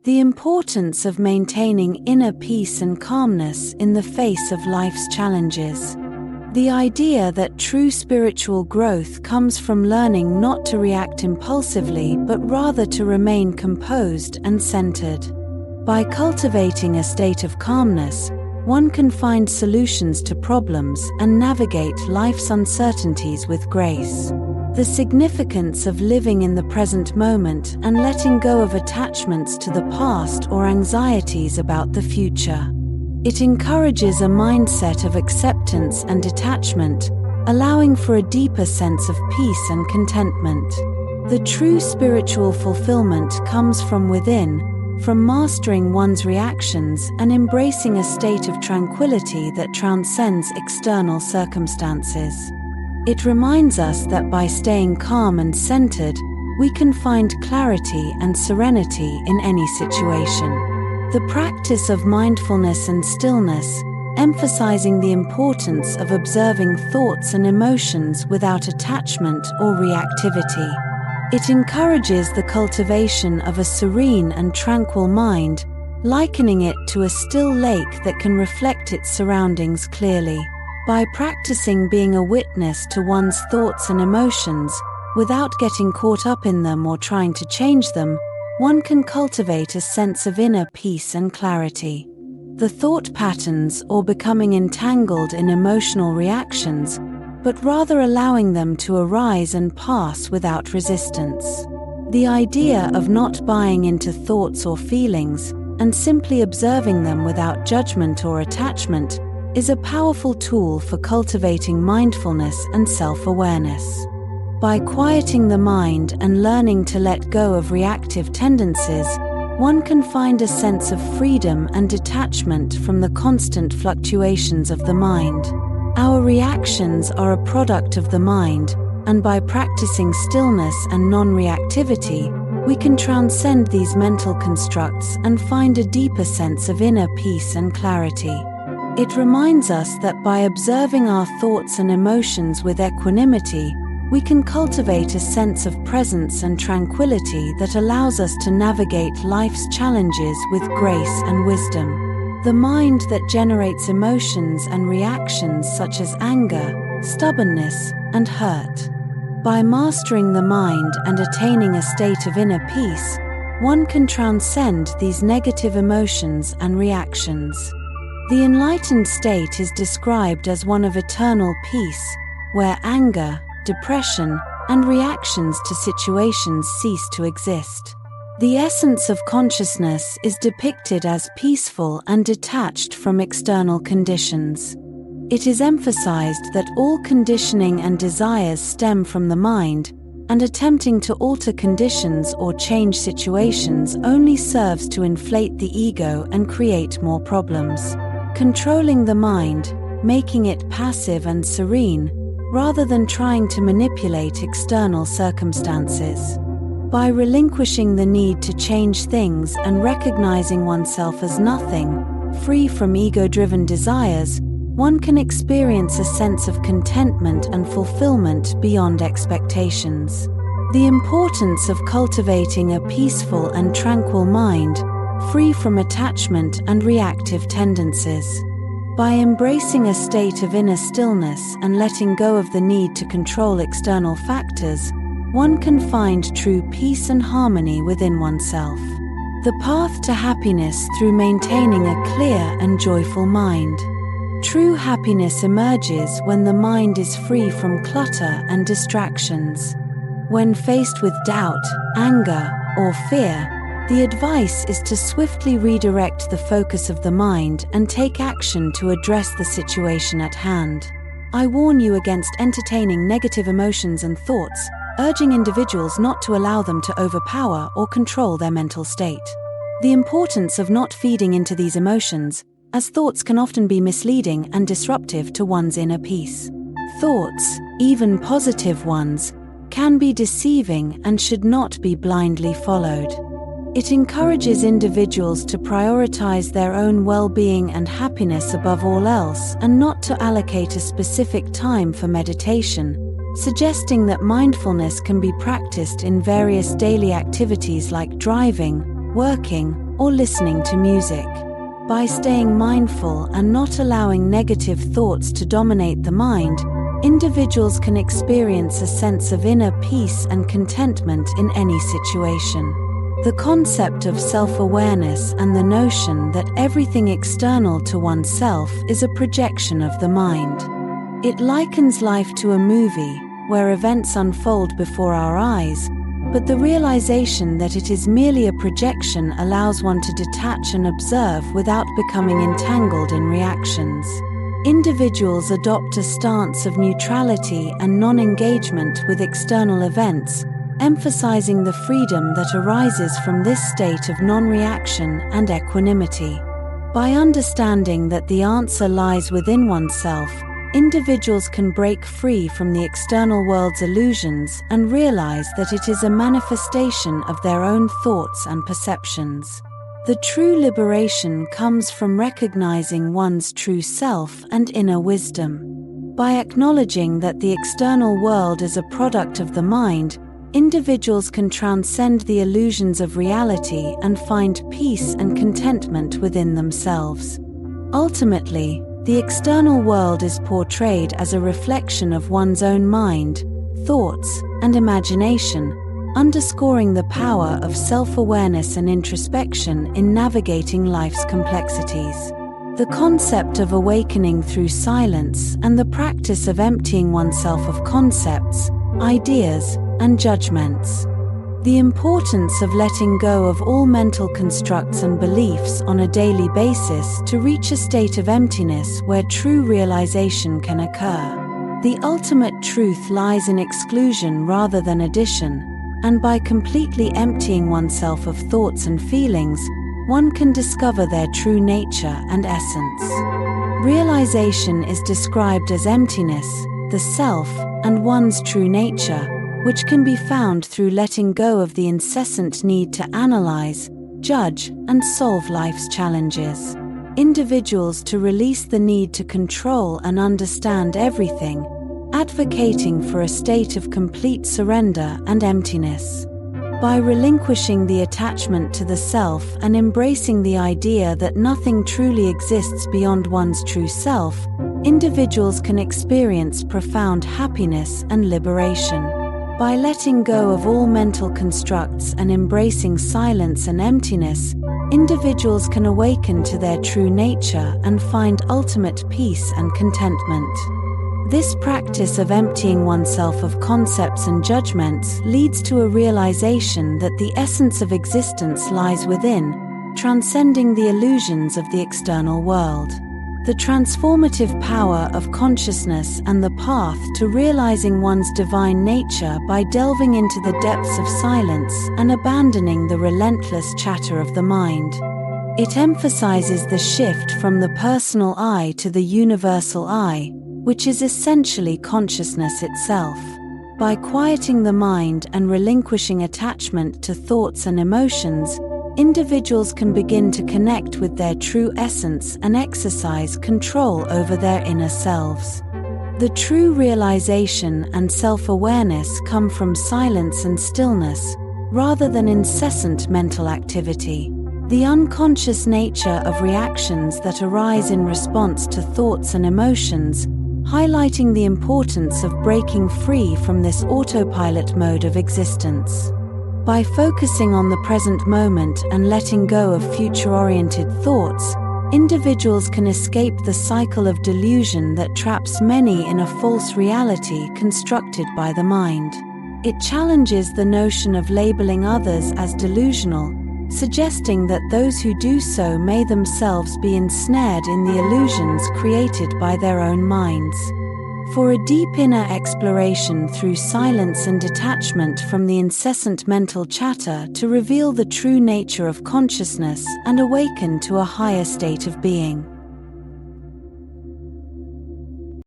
The importance of maintaining inner peace and calmness in the face of life's challenges. The idea that true spiritual growth comes from learning not to react impulsively but rather to remain composed and centered. By cultivating a state of calmness, one can find solutions to problems and navigate life's uncertainties with grace. The significance of living in the present moment and letting go of attachments to the past or anxieties about the future. It encourages a mindset of acceptance and detachment, allowing for a deeper sense of peace and contentment. The true spiritual fulfillment comes from within, from mastering one's reactions and embracing a state of tranquility that transcends external circumstances. It reminds us that by staying calm and centered, we can find clarity and serenity in any situation. The practice of mindfulness and stillness, emphasizing the importance of observing thoughts and emotions without attachment or reactivity. It encourages the cultivation of a serene and tranquil mind, likening it to a still lake that can reflect its surroundings clearly. By practicing being a witness to one's thoughts and emotions, without getting caught up in them or trying to change them, one can cultivate a sense of inner peace and clarity. The thought patterns or becoming entangled in emotional reactions, but rather allowing them to arise and pass without resistance. The idea of not buying into thoughts or feelings, and simply observing them without judgment or attachment, is a powerful tool for cultivating mindfulness and self-awareness. By quieting the mind and learning to let go of reactive tendencies, one can find a sense of freedom and detachment from the constant fluctuations of the mind. Our reactions are a product of the mind, and by practicing stillness and non-reactivity, we can transcend these mental constructs and find a deeper sense of inner peace and clarity. It reminds us that by observing our thoughts and emotions with equanimity, we can cultivate a sense of presence and tranquility that allows us to navigate life's challenges with grace and wisdom. The mind that generates emotions and reactions such as anger, stubbornness, and hurt. By mastering the mind and attaining a state of inner peace, one can transcend these negative emotions and reactions. The enlightened state is described as one of eternal peace, where anger, depression, and reactions to situations cease to exist. The essence of consciousness is depicted as peaceful and detached from external conditions. It is emphasized that all conditioning and desires stem from the mind, and attempting to alter conditions or change situations only serves to inflate the ego and create more problems. Controlling the mind, making it passive and serene, rather than trying to manipulate external circumstances. By relinquishing the need to change things and recognizing oneself as nothing, free from ego-driven desires, one can experience a sense of contentment and fulfillment beyond expectations. The importance of cultivating a peaceful and tranquil mind, free from attachment and reactive tendencies. By embracing a state of inner stillness and letting go of the need to control external factors, one can find true peace and harmony within oneself. The path to happiness through maintaining a clear and joyful mind. True happiness emerges when the mind is free from clutter and distractions. When faced with doubt, anger, or fear, the advice is to swiftly redirect the focus of the mind and take action to address the situation at hand. I warn you against entertaining negative emotions and thoughts, urging individuals not to allow them to overpower or control their mental state. The importance of not feeding into these emotions, as thoughts can often be misleading and disruptive to one's inner peace. Thoughts, even positive ones, can be deceiving and should not be blindly followed. It encourages individuals to prioritize their own well-being and happiness above all else and not to allocate a specific time for meditation, suggesting that mindfulness can be practiced in various daily activities like driving, working, or listening to music. By staying mindful and not allowing negative thoughts to dominate the mind, individuals can experience a sense of inner peace and contentment in any situation. The concept of self-awareness and the notion that everything external to oneself is a projection of the mind. It likens life to a movie, where events unfold before our eyes, but the realization that it is merely a projection allows one to detach and observe without becoming entangled in reactions. Individuals adopt a stance of neutrality and non-engagement with external events, emphasizing the freedom that arises from this state of non-reaction and equanimity. By understanding that the answer lies within oneself, individuals can break free from the external world's illusions and realize that it is a manifestation of their own thoughts and perceptions. The true liberation comes from recognizing one's true self and inner wisdom. By acknowledging that the external world is a product of the mind, individuals can transcend the illusions of reality and find peace and contentment within themselves. Ultimately, the external world is portrayed as a reflection of one's own mind, thoughts, and imagination, underscoring the power of self-awareness and introspection in navigating life's complexities. The concept of awakening through silence and the practice of emptying oneself of concepts, ideas, and judgments. The importance of letting go of all mental constructs and beliefs on a daily basis to reach a state of emptiness where true realization can occur. The ultimate truth lies in exclusion rather than addition, and by completely emptying oneself of thoughts and feelings, one can discover their true nature and essence. Realization is described as emptiness, the self, and one's true nature, which can be found through letting go of the incessant need to analyze, judge, and solve life's challenges. Individuals to release the need to control and understand everything, advocating for a state of complete surrender and emptiness. By relinquishing the attachment to the self and embracing the idea that nothing truly exists beyond one's true self, individuals can experience profound happiness and liberation. By letting go of all mental constructs and embracing silence and emptiness, individuals can awaken to their true nature and find ultimate peace and contentment. This practice of emptying oneself of concepts and judgments leads to a realization that the essence of existence lies within, transcending the illusions of the external world. The transformative power of consciousness and the path to realizing one's divine nature by delving into the depths of silence and abandoning the relentless chatter of the mind. It emphasizes the shift from the personal I to the universal I, which is essentially consciousness itself. By quieting the mind and relinquishing attachment to thoughts and emotions, individuals can begin to connect with their true essence and exercise control over their inner selves. The true realization and self-awareness come from silence and stillness, rather than incessant mental activity. The unconscious nature of reactions that arise in response to thoughts and emotions, highlighting the importance of breaking free from this autopilot mode of existence. By focusing on the present moment and letting go of future-oriented thoughts, individuals can escape the cycle of delusion that traps many in a false reality constructed by the mind. It challenges the notion of labeling others as delusional, suggesting that those who do so may themselves be ensnared in the illusions created by their own minds. For a deep inner exploration through silence and detachment from the incessant mental chatter to reveal the true nature of consciousness and awaken to a higher state of being.